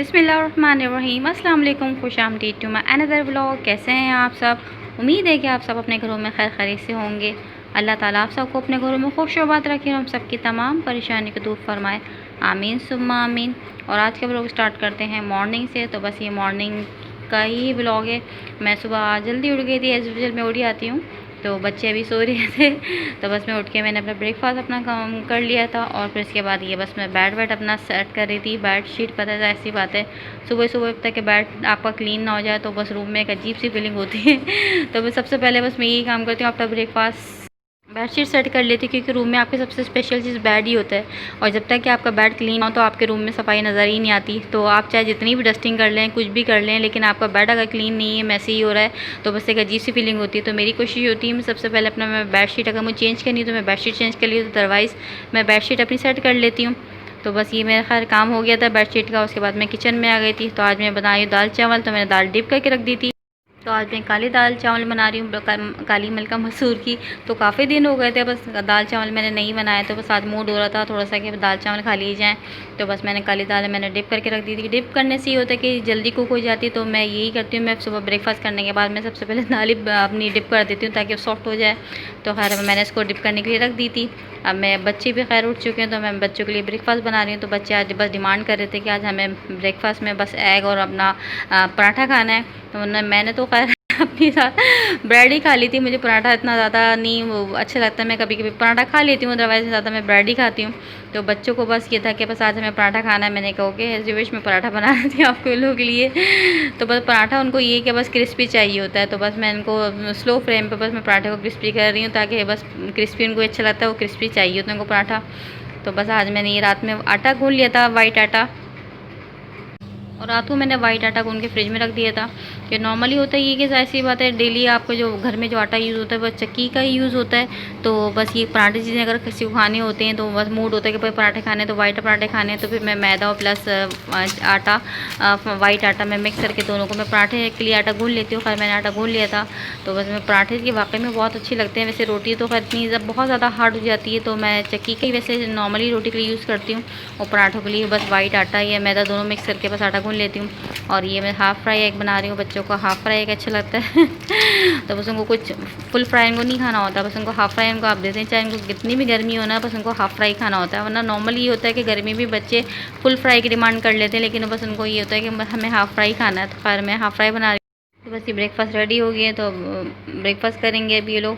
बिस्मिल्लाहिर्रहमानिर्रहीम अस्सलाम वालेकुम, खुश आमदीद टू माई अनदर व्लॉग। कैसे हैं आप सब? उम्मीद है कि आप सब अपने घरों में खैर खैरियत से होंगे। अल्लाह ताला आप सबको अपने घरों में खुश आबाद रखे और हम सबकी तमाम परेशानी को दूर फरमाए, आमीन सुम्मा आमीन। और आज का व्लॉग स्टार्ट करते हैं मॉर्निंग से। तो बस ये मॉर्निंग का ही व्लॉग है। मैं सुबह जल्दी उठ गई थी, एज यूजुअल मैं उठ जाती हूँ, तो बच्चे अभी सो रहे थे। तो बस मैं उठ के मैंने अपना ब्रेकफास्ट अपना काम कर लिया था और फिर इसके बाद ये बस मैं बेड वेड अपना सेट कर रही थी। बेड शीट, पता है ऐसी बात है, सुबह सुबह तक के बेड आपका क्लीन ना हो जाए तो बस रूम में एक अजीब सी फीलिंग होती है। तो बस सबसे पहले बस मैं यही काम करती हूँ, आफ्टर ब्रेकफास्ट बेडशीट सेट कर लेती हूँ, क्योंकि रूम में आपके सबसे स्पेशल चीज़ बेड ही होता है। और जब तक कि आपका बेड क्लीन हो तो आपके रूम में सफाई नज़र ही नहीं आती। तो आप चाहे जितनी भी डस्टिंग कर लें, कुछ भी कर लें, लेकिन आपका बेड अगर क्लीन नहीं है, मैसी ही हो रहा है, तो बस एक अजीब सी फीलिंग होती है। तो मेरी कोशिश होती है मैं सबसे पहले अपना मैं बेडशीट, अगर मुझे चेंज करनी तो मैं बेडशीट चेंज कर ली, तो अदरवाइज़ मैं बेडशीट अपनी सेट कर लेती हूँ। तो बस ये मेरा खैर काम हो गया था बेडशीट का। उसके बाद मैं किचन में आ गई थी। तो आज मैं बना रही हूँ दाल चावल। तो मैंने दाल डिप करके रख दी थी। तो आज मैं काली दाल चावल बना रही हूँ, काली मलका मसूर की। तो काफ़ी दिन हो गए थे बस दाल चावल मैंने नहीं बनाया, तो बस आज मूड हो रहा था थोड़ा सा कि दाल चावल खा लिए जाएँ। तो बस मैंने काली दाल मैंने डिप करके रख दी थी। डिप करने से ये होता है कि जल्दी कुक हो जाती है। तो मैं यही करती हूँ, मैं सुबह ब्रेकफास्ट करने के बाद मैं सबसे पहले दाल ही अपनी डिप कर देती हूँ ताकि सॉफ्ट हो जाए। तो खैर मैंने इसको डिप करने के लिए रख दी थी। अब मैं बच्चे भी खैर उठ चुके हैं, तो मैं बच्चों के लिए ब्रेकफास्ट बना रही हूँ। तो बच्चे आज बस डिमांड कर रहे थे कि आज हमें ब्रेकफास्ट में बस एग और अपना पराठा खाना है। तो मैंने तो खैर अपने साथ ब्रेड ही खा ली थी। मुझे पराठा इतना ज़्यादा नहीं वो अच्छा लगता है, मैं कभी कभी पराठा खा लेती हूँ, अदरवाइज़ ज़्यादा मैं ब्रेड ही खाती हूँ। तो बच्चों को बस ये था कि बस आज हमें पराठा खाना है। मैंने कहा ओके, एज यू विश, मैं पराठा बना रही थी आपके लोगों के लिए। तो बस पराठा उनको ये कि बस क्रिस्पी चाहिए होता है। तो बस मैं इनको स्लो फ्लेम पर बस मैं पराठे को क्रिस्पी कर रही हूँ, ताकि बस क्रिस्पी उनको अच्छा लगता है, वो क्रिस्पी चाहिए होता है उनको पराठा। तो बस आज मैंने ये रात में आटा गूँध लिया था, वाइट आटा, और रात को मैंने वाइट आटा गूँध के फ्रिज में रख दिया था। कि नॉर्मली होता है ये कि ऐसी बात है, डेली आपको जो घर में जो आटा यूज़ होता है वह चक्की का ही यूज़ होता है। तो बस ये पराठे चीज़ें अगर किसी को खाने होते हैं तो बस मूड होता है कि भाई पराठे खाने, तो वाइट पराठे खाने, तो फिर मैं मैदा और प्लस आटा, वाइट आटा में मिक्स करके दोनों को मैं पराठे के लिए आटा गूँध लेती हूँ। खैर मैंने आटा गूँध लिया था। तो बस मैं पराठे की वाकई में बहुत अच्छी लगते हैं। वैसे रोटी तो खैर इतनी बहुत ज़्यादा हार्ड हो जाती है, तो मैं चक्की का ही वैसे नॉर्मली रोटी के लिए यूज़ करती हूँ। और पराठों के लिए बस वाइट आटा या मैदा दोनों मिक्स करके बस आटा गूँध लेती हूँ। और ये मैं हाफ़ फ्राई एग बना रही हूँ। बच्चों को हाफ़ फ्राई एग अच्छा लगता है। तो बस उनको कुछ फुल फ्राई इनको नहीं खाना होता, बस उनको हाफ़ फ्राई इनको आप देते हैं, चाहे इनको कितनी भी गर्मी हो ना, बस उनको हाफ़ फ्राई खाना होता है। वरना नॉर्मली ये होता है कि गर्मी भी बच्चे फुल फ्राई की डिमांड कर लेते हैं, लेकिन बस उनको ये होता है कि हमें हाफ़ फ्राई खाना है। तो खैर मैं हाफ़ फ्राई बना रही हूँ। तो बस ये ब्रेकफास्ट रेडी हो गया है, तो ब्रेकफास्ट करेंगे अभी ये लोग।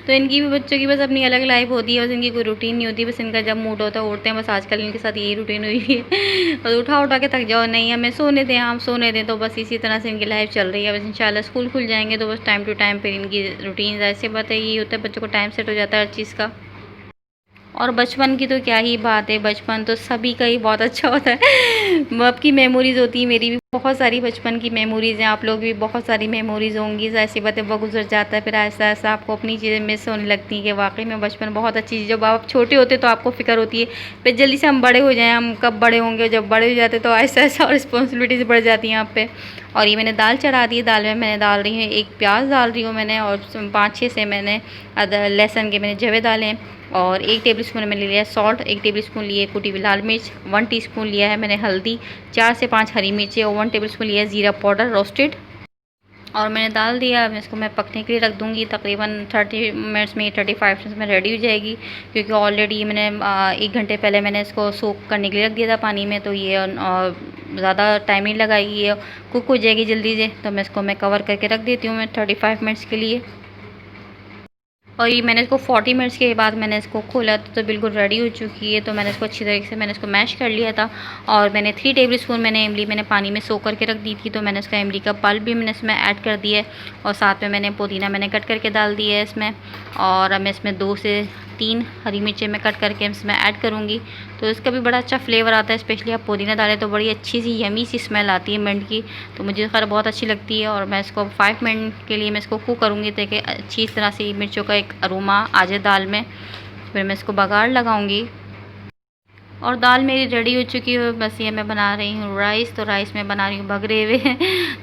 तो इनकी भी, बच्चों की बस अपनी अलग लाइफ होती है, बस इनकी कोई रूटीन नहीं होती। बस इनका जब मूड होता है उठते हैं, बस आजकल इनके साथ यही रूटीन हुई है। बस उठा उठा के थक जाओ, नहीं हमें सोने दें, हम सोने दें। तो बस इसी तरह से इनकी लाइफ चल रही है। बस इंशाल्लाह स्कूल खुल जाएंगे तो बस टाइम टू टाइम फिर इनकी रूटीन ऐसे बात है, यही होता है, बच्चों को टाइम सेट हो जाता है हर चीज़ का। और बचपन की तो क्या ही बात है, बचपन तो सभी का ही बहुत अच्छा होता है। अब की मेमोरीज़ होती है, मेरी भी बहुत सारी बचपन की मेमोरीज़ हैं, आप लोग भी बहुत सारी मेमोरीज़ होंगी। ऐसी बातें वक्त गुजर जाता है, फिर ऐसा ऐसा आपको अपनी चीज़ें मिस होने लगती हैं कि वाकई में बचपन बहुत अच्छी चीज़। जब आप छोटे होते तो आपको फ़िक्र होती है फिर जल्दी से हम बड़े हो जाएँ, हम कब बड़े होंगे। जब बड़े हो जाते तो ऐसा ऐसा रिस्पॉन्सिबिलिटीज़ बढ़ जाती हैं आप पे। और ये मैंने दाल चढ़ा दी है। दाल में मैंने डाल रही हूँ, एक प्याज डाल रही हूँ मैंने, और 5-6 से मैंने लहसुन के मैंने जवे डाले हैं। और 1 टेबल स्पून मैंने लिया है सॉल्ट, 1 टेबल स्पून लिए कुटी हुई लाल मिर्च, 1 टीस्पून लिया है मैंने हल्दी, 4 से 5 हरी मिर्चें, और 1 टेबल स्पून लिया है ज़ीरा पाउडर रोस्टेड। और मैंने डाल दिया। अब इसको मैं पकने के लिए रख दूँगी। तकरीबन 30 मिनट्स में, 35 मिनट्स में रेडी हो जाएगी, क्योंकि ऑलरेडी मैंने 1 घंटे पहले मैंने इसको सोक करने के लिए रख दिया था पानी में। तो ये ज़्यादा टाइम नहीं लगाएगी, ये कुक हो जाएगी जल्दी से। तो मैं इसको कवर करके रख देती हूँ मैं 35 मिनट्स के लिए। और ये मैंने इसको 40 मिनट्स के बाद मैंने इसको खोला तो बिल्कुल रेडी हो चुकी है। तो मैंने इसको अच्छी तरीके से मैंने इसको मैश कर लिया था। और मैंने 3 टेबल स्पून मैंने इमली मैंने पानी में सोख करके रख दी थी। तो मैंने इसका इमली का पल्प भी मैंने इसमें ऐड कर दिया है, और साथ में मैंने पुदीना मैंने कट करके डाल दिया है इसमें। और अब मैं इसमें 2 से 3 हरी मिर्चें मैं कट करके इसमें ऐड करूँगी। तो इसका भी बड़ा अच्छा फ्लेवर आता है, स्पेशली आप पुदीना डालें तो बड़ी अच्छी सी यमी सी स्मेल आती है मिंट की। तो मुझे खैर बहुत अच्छी लगती है। और मैं इसको 5 मिनट के लिए मैं इसको कुक करूँगी, ताकि अच्छी तरह से मिर्चों का एक अरोमा आ जाए दाल में। फिर मैं इसको बघार लगाऊंगी। और दाल मेरी रेडी हो चुकी है। बस ये मैं बना रही हूँ राइस। तो राइस में बना रही हूँ भगरे हुए।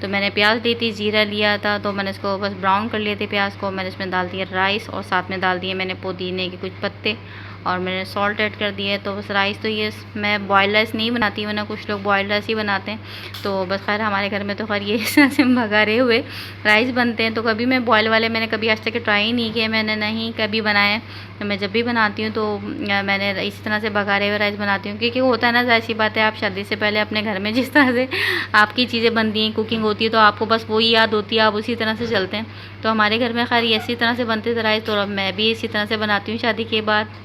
तो मैंने प्याज ली थी, जीरा लिया था, तो मैंने इसको बस ब्राउन कर लिए थे प्याज को। मैंने इसमें डाल दिया राइस, और साथ में डाल दिए मैंने पुदीने के कुछ पत्ते, और मैंने सॉल्ट ऐड कर दिया है। तो बस राइस तो ये मैं बॉयल राइस नहीं बनाती, वरना कुछ लोग बॉयल राइस ही बनाते हैं। तो बस खैर हमारे घर में तो खैर ये इस तरह से भगारे हुए राइस बनते हैं। तो कभी मैं बॉयल वाले मैंने कभी आज तक ट्राई ही नहीं किए, मैंने नहीं कभी बनाए। तो मैं जब भी बनाती हूँ तो मैंने इस तरह से भगारे हुए राइस बनाती हूँ, क्योंकि होता है ना, ज़ाहिर सी बात है, आप शादी से पहले अपने घर में जिस तरह से आपकी चीज़ें बनती हैं, कुकिंग होती है, तो आपको बस वही याद होती है, आप उसी तरह से चलते हैं। तो हमारे घर में खैर इसी तरह से बनते थे राइस, तो अब मैं भी इसी तरह से बनाती हूँ शादी के बाद।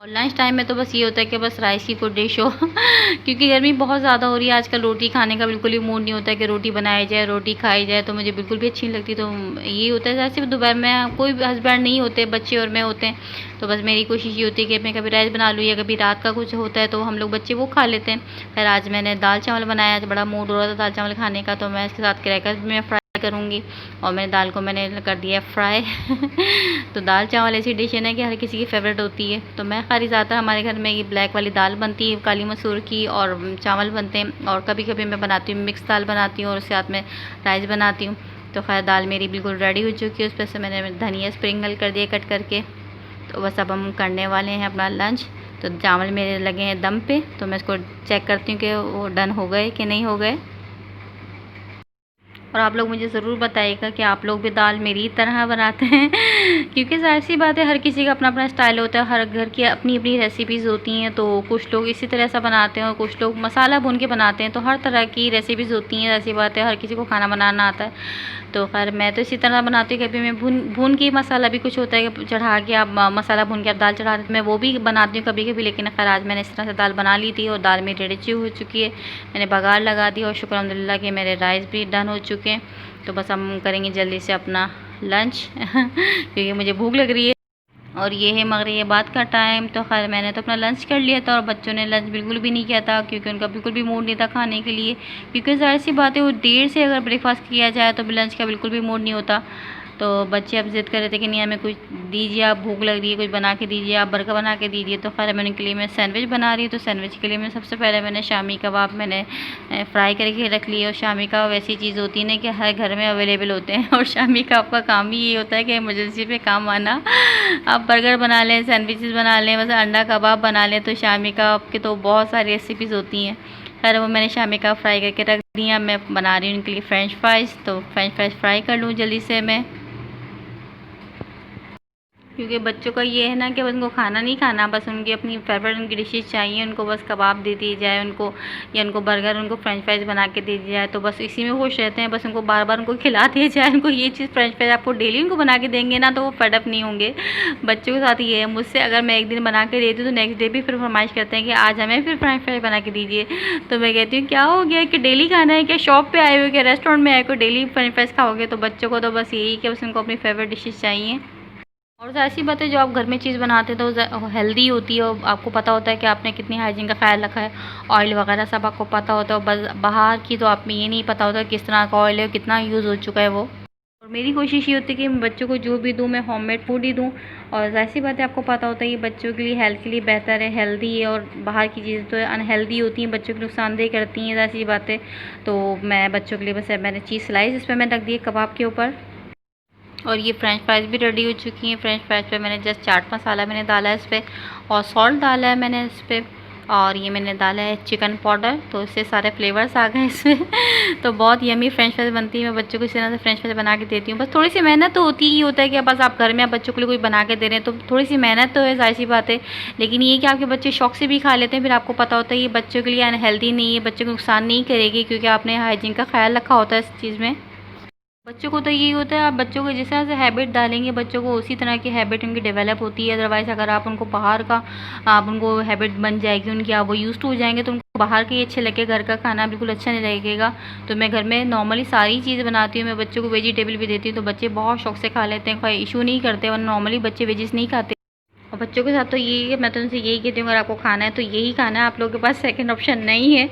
और लंच टाइम में तो बस ये होता है कि बस राइस की कोई डिश हो क्योंकि गर्मी बहुत ज़्यादा हो रही है आजकल, रोटी खाने का बिल्कुल भी मूड नहीं होता है कि रोटी बनाई जाए, रोटी खाई जाए, तो मुझे बिल्कुल भी अच्छी नहीं लगती। तो ये होता है जैसे दोपहर में कोई हस्बैंड नहीं होते, बच्चे और मैं होते हैं, तो बस मेरी कोशिश ये होती है कि मैं कभी राइस बना लूँ, या कभी रात का कुछ होता है तो हम लोग बच्चे वो खा लेते हैं। खैर आज मैंने दाल चावल बनाया, आज बड़ा मूड हो रहा था दाल चावल खाने का, तो मैं इसके साथ क्रैकर मैं फ्राई करूँगी, और मैंने दाल को मैंने कर दिया फ्राई तो दाल चावल ऐसी डिश है ना कि हर किसी की फेवरेट होती है। तो मैं खाली ज़्यादातर हमारे घर में ये ब्लैक वाली दाल बनती है, काली मसूर की, और चावल बनते हैं, और कभी कभी मैं बनाती हूँ मिक्स दाल बनाती हूँ और उसके साथ में राइस बनाती हूँ। तो खैर दाल मेरी बिल्कुल रेडी हो चुकी है, उस पर से मैंने धनिया स्प्रिंगल कर दिया कट करके। तो बस अब हम करने वाले हैं अपना लंच। तो चावल मेरे लगे हैं दम पे, तो मैं इसको चेक करती हूँ कि वो डन हो गए कि नहीं हो गए। और आप लोग मुझे ज़रूर बताइएगा कि आप लोग भी दाल मेरी तरह बनाते हैं क्योंकि ज़ाहिर सी बात है, हर किसी का अपना अपना स्टाइल होता है, हर घर की अपनी अपनी रेसिपीज़ होती हैं। तो कुछ लोग इसी तरह से बनाते हैं और कुछ लोग मसाला भून के बनाते हैं, तो हर तरह की रेसिपीज़ होती हैं। ऐसी बात है, हर किसी को खाना बनाना आता है। तो खैर मैं तो इसी तरह बनाती हूँ, कभी मैं भून के मसाला भी कुछ होता है कि चढ़ा के आप मसाला भून के आप दाल चढ़ा देते, मैं वो भी बनाती हूँ कभी कभी। लेकिन खैर आज मैंने इस तरह से दाल बना ली थी और दाल मेरी रेडी हो चुकी है, मैंने बघार लगा दी, और शुक्र अल्हम्दुलिल्लाह कि मेरे राइस भी डन हो चुके हैं। तो बस हम करेंगे जल्दी से अपना लंच क्योंकि मुझे भूख लग रही है, और ये है मगरिबात का टाइम। तो खैर मैंने तो अपना लंच कर लिया था, और बच्चों ने लंच बिल्कुल भी नहीं किया था, क्योंकि उनका बिल्कुल भी मूड नहीं था खाने के लिए। क्योंकि ज़ाहिर सी बात है, वो देर से अगर ब्रेकफास्ट किया जाए तो लंच का बिल्कुल भी मूड नहीं होता। तो बच्चे अब ज़िद कर रहे थे कि नहीं हमें कुछ दीजिए, आप भूख लग रही है, कुछ बना के दीजिए, आप बर्गर बना के दीजिए। तो खैर मैंने उनके लिए मैं सैंडविच बना रही हूँ। तो सैंडविच के लिए मैं सबसे पहले मैंने शामी कबाब मैंने फ्राई करके रख लिए। और शामी कबाब ऐसी चीज़ होती है ना कि हर घर में अवेलेबल होते हैं, और शामी कबाब का काम ही ये होता है कि इमरजेंसी पे काम आना। आप बर्गर बना लें, सैंडविचेस बना लें, बस अंडा कबाब बना लें, तो शामी कबाब की तो बहुत सारी रेसिपीज़ होती हैं। खैर वो मैंने शामी कबाब फ्राई करके रख दिया। मैं बना रही हूँ उनके लिए फ्रेंच फ्राइज़, तो फ्रेंच फ्राइज़ फ्राई कर लूँ जल्दी से मैं, क्योंकि बच्चों का ये है ना कि बस उनको खाना नहीं खाना, बस उनकी अपनी फेवरेट उनकी डिशेज चाहिए, उनको बस कबाब दे दी जाए उनको, या उनको बर्गर, उनको फ्रेंच फ्राइज़ बना के दे दी जाए, तो बस इसी में खुश रहते हैं। बस उनको बार बार उनको खिला दिया जाए, उनको ये चीज़ फ्रेंच फ्राइज़ आपको डेली उनको बना के देंगे ना, तो वो फेडअप नहीं होंगे। बच्चों के साथ ये है, मुझसे अगर मैं एक दिन बना के देती हूँ तो नेक्स्ट डे भी फिर फरमाइश करते हैं कि आज हमें फिर फ्रेंच फ्राइज़ बना के दीजिए। तो मैं कहती हूँ क्या हो गया कि डेली खाना है क्या, शॉप पर आए हो क्या, रेस्टोरेंट में आए हो डेली फ्रेंच फ्राइज़ खाओगे। तो बच्चों को तो बस यही कि बस उनको अपनी फेवरेट डिशेज़ चाहिए। और ज़ाहिर सी बात है, जो आप घर में चीज़ बनाते हैं तो वो हेल्दी होती है, और आपको पता होता है कि आपने कितनी हाइजीन का ख्याल रखा है, ऑयल वगैरह सब आपको पता होता है। और बाहर की तो आप में ये नहीं पता होता किस तरह का ऑयल है, कितना यूज़ हो चुका है वो। और मेरी कोशिश ये होती है कि मैं बच्चों को जो भी दूँ मैं होममेड फूड ही दूँ। और ज़ाहिर सी बात है, आपको पता होता है ये बच्चों के लिए हेल्थ के लिए बेहतर है, हेल्दी है, और बाहर की चीज़ें तो अनहेल्दी होती हैं, बच्चों को नुकसानदेह करती हैं, ज़ाहिर सी बात है। तो मैं बच्चों के लिए बस मैंने चीज़ स्लाइस इस पर मैं रख दी कबाब के ऊपर। और ये फ्रेंच फ्राइज़ भी रेडी हो चुकी हैं। फ्रेंच फ्राइज़ पे मैंने जस्ट चाट मसाला मैंने डाला है इस पर, और सॉल्ट डाला है मैंने इस पर, और ये मैंने डाला है चिकन पाउडर, तो इससे सारे फ्लेवर्स आ गए इसमें तो बहुत यमी फ्रेंच फ्राइज़ बनती है। मैं बच्चों को इस तरह से फ्रेंच फ्राइज़ बना के देती हूँ। बस थोड़ी सी मेहनत तो होती ही होता है कि बस आप घर में आप बच्चों के लिए कोई बना के दे रहे हैं, तो थोड़ी सी मेहनत तो है, ज़ाहिर सी बात है। लेकिन ये कि आपके बच्चे शौक से भी खा लेते हैं, फिर आपको पता होता है ये बच्चों के लिए अनहेल्दी नहीं है, बच्चों को नुकसान नहीं करेगी, क्योंकि आपने हाइजीन का ख्याल रखा होता है इस चीज़ में। बच्चों को तो यही होता है, आप बच्चों को जिस तरह से हैबिट डालेंगे बच्चों को उसी तरह की हैबिट उनकी डेवलप होती है। अदरवाइज़ अगर आप उनको बाहर का आप उनको हैबिट बन जाएगी उनकी, आप वो यूज़ टू हो जाएंगे, तो उनको बाहर के ही अच्छे लगे, घर का खाना बिल्कुल अच्छा नहीं लगेगा। तो मैं घर में नॉर्मली सारी चीज़ बनाती हूँ, मैं बच्चों को वेजिटेबल भी देती हूँ, तो बच्चे बहुत शौक से खा लेते हैं, कोई इशू नहीं करते, वरना नॉर्मली बच्चे वेजिस नहीं खाते। और बच्चों के साथ तो ये मैं तो उनसे यही कहती हूँ, अगर आपको खाना है तो यही खाना है, आप लोगों के पास सेकंड ऑप्शन नहीं है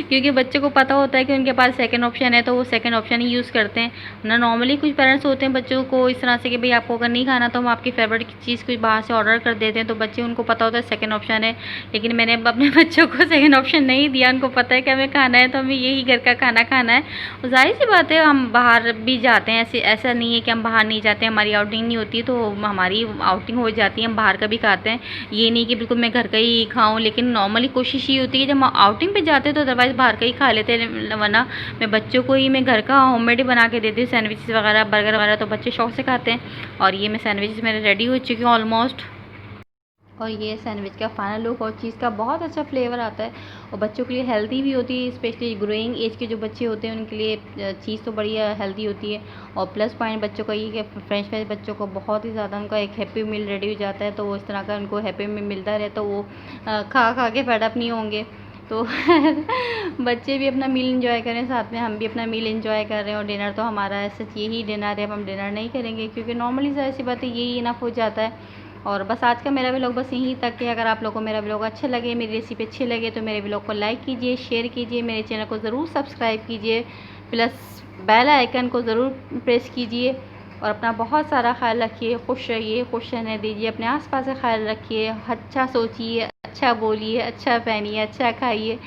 क्योंकि बच्चों को पता होता है कि उनके पास सेकंड ऑप्शन है तो वो सेकंड ऑप्शन ही यूज़ करते हैं ना। नॉर्मली कुछ पेरेंट्स होते हैं बच्चों को इस तरह से कि भाई आपको अगर नहीं खाना तो हम आपकी फेवरेट चीज़ कुछ बाहर से ऑर्डर कर देते हैं, तो बच्चे उनको पता होता है सेकंड ऑप्शन है। लेकिन मैंने अपने बच्चों को सेकंड ऑप्शन नहीं दिया, उनको पता है कि हमें खाना है तो हमें यही घर का खाना खाना है। और ज़ाहिर सी बात है हम बाहर भी जाते हैं, ऐसा नहीं है कि हम बाहर नहीं जाते, हमारी आउटिंग नहीं होती तो हमारी आउटिंग हो जाती है, हम बाहर का भी खाते हैं। ये नहीं कि बिल्कुल मैं घर का ही खाऊं, लेकिन नॉर्मली कोशिश ये होती है कि जब हम आउटिंग पे जाते हैं तो अदरवाइज़ बाहर का ही खा लेते हैं, वरना मैं बच्चों को ही मैं घर का होममेड ही बना के देती हूँ, सैंडविचेस वगैरह बर्गर वगैरह, तो बच्चे शौक से खाते हैं। और ये मैं सैंडविचेस मेरे रेडी हो चुकी हूँ ऑलमोस्ट। और ये सैंडविच का फाइनल लुक और चीज़ का बहुत अच्छा फ्लेवर आता है और बच्चों के लिए हेल्दी भी होती है, स्पेशली ग्रोइंग एज के जो बच्चे होते हैं उनके लिए चीज़ तो बड़ी हेल्दी होती है। और प्लस पॉइंट बच्चों का ये कि फ्रेंच फ्राइज बच्चों को बहुत ही ज़्यादा उनका एक हैप्पी मील रेडी हो जाता है, तो वो इस तरह का उनको हैप्पी मील मिलता रहे तो वो खा खा के फेडअप नहीं होंगे। तो बच्चे भी अपना मील एंजॉय करें, साथ में हम भी अपना मील एंजॉय कर रहे हैं। और डिनर तो हमारा ऐसा यही डिनर है, अब हम डिनर नहीं करेंगे क्योंकि नॉर्मली ऐसी बात है यही इनफ हो जाता है। और बस आज का मेरा व्लॉग बस यहीं तक है। अगर आप लोगों को मेरा व्लॉग अच्छा लगे, मेरी रेसिपी अच्छी लगे तो मेरे व्लॉग को लाइक कीजिए, शेयर कीजिए, मेरे चैनल को ज़रूर सब्सक्राइब कीजिए, प्लस बेल आइकन को ज़रूर प्रेस कीजिए। और अपना बहुत सारा ख्याल रखिए, खुश रहिए, खुश रहने दीजिए, अपने आसपास का ख्याल रखिए, अच्छा सोचिए, अच्छा बोलिए, अच्छा पहनिए, अच्छा खाइए,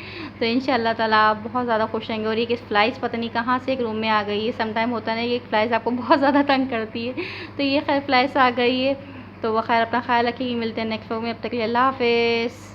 तो इंशाल्लाह ताला आप बहुत ज़्यादा खुश रहेंगे। और ये कि फ्लाइज़ पता नहीं कहाँ से एक रूम में आ गई है, सम टाइम होता है ना, ये फ्लाइज़ आपको बहुत ज़्यादा तंग करती है, तो ये खैर फ्लाइज़ आ गई है। तो वो खैर अपना ख्याल रखिए, मिलते हैं नेक्स्ट व्लॉग में, अब तक के लिए अल्लाह हाफ़िज़।